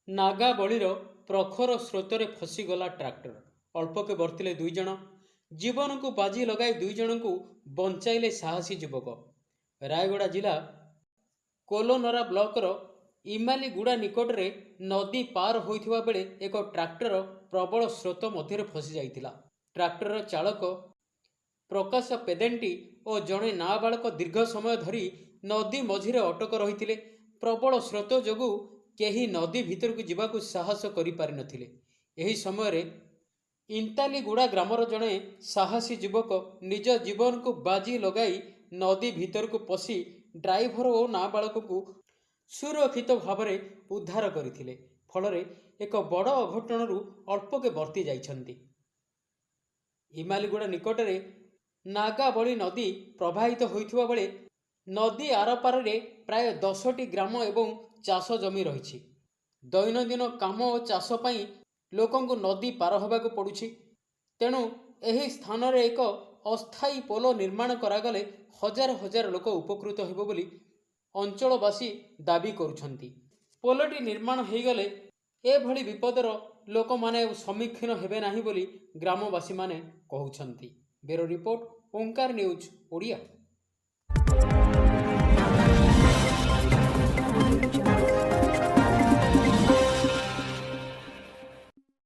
ନାଗାବଳୀର ପ୍ରଖର ସ୍ରୋତରେ ଫସିଗଲା ଟ୍ରାକ୍ଟର। ଅଳ୍ପକେ ବର୍ତ୍ତିଲେ 2 ଜଣ। ଜୀବନକୁ ବାଜି ଲଗାଇ 2 ଜଣଙ୍କୁ ବଞ୍ଚାଇଲେ ସାହସୀ ଯୁବକ। ରାୟଗଡ଼ା ଜିଲ୍ଲା କୋଲନରା ବ୍ଲକର ଇମାଲିଗୁଡ଼ା ନିକଟରେ ନଦୀ ପାର ହୋଇଥିବା ବେଳେ ଏକ ଟ୍ରାକ୍ଟର ପ୍ରବଳ ସ୍ରୋତ ମଧ୍ୟରେ ଫସି ଯାଇଥିଲା। ଟ୍ରାକ୍ଟରର ଚାଳକ ପ୍ରକାଶ ପେଦେଣ୍ଟି ଓ ଜଣେ ନାବାଳକ ଦୀର୍ଘ ସମୟ ଧରି ନଦୀ ମଝିରେ ଅଟକ ରହିଥିଲେ। ପ୍ରବଳ ସ୍ରୋତ ଯୋଗୁଁ କେହି ନଦୀ ଭିତରକୁ ଯିବାକୁ ସାହସ କରିପାରିନଥିଲେ। ଏହି ସମୟରେ ଇନ୍ତାଲିଗୁଡ଼ା ଗ୍ରାମର ଜଣେ ସାହସୀ ଯୁବକ ନିଜ ଜୀବନକୁ ବାଜି ଲଗାଇ ନଦୀ ଭିତରକୁ ପଶି ଡ୍ରାଇଭର ଓ ନାବାଳକକୁ ସୁରକ୍ଷିତ ଭାବରେ ଉଦ୍ଧାର କରିଥିଲେ। ଫଳରେ ଏକ ବଡ଼ ଅଘଟଣରୁ ଅଳ୍ପକେ ବର୍ତ୍ତି ଯାଇଛନ୍ତି। ଇମାଲିଗୁଡ଼ା ନିକଟରେ ନାଗାବଳୀ ନଦୀ ପ୍ରବାହିତ ହୋଇଥିବା ବେଳେ ନଦୀ ଆରପାରିରେ ପ୍ରାୟ 10ଟି ଗ୍ରାମ ଏବଂ ଚାଷ ଜମି ରହିଛି। ଦୈନନ୍ଦିନ କାମ ଓ ଚାଷ ପାଇଁ ଲୋକଙ୍କୁ ନଦୀ ପାର ହେବାକୁ ପଡ଼ୁଛି। ତେଣୁ ଏହି ସ୍ଥାନରେ ଏକ ଅସ୍ଥାୟୀ ପୋଲ ନିର୍ମାଣ କରାଗଲେ ହଜାର ହଜାର ଲୋକ ଉପକୃତ ହେବ ବୋଲି ଅଞ୍ଚଳବାସୀ ଦାବି କରୁଛନ୍ତି। ପୋଲଟି ନିର୍ମାଣ ହୋଇଗଲେ ଏଭଳି ବିପଦର ଲୋକମାନେ ସମ୍ମୁଖୀନ ହେବେ ନାହିଁ ବୋଲି ଗ୍ରାମବାସୀମାନେ କହୁଛନ୍ତି। Bureau report Onkar news Odia.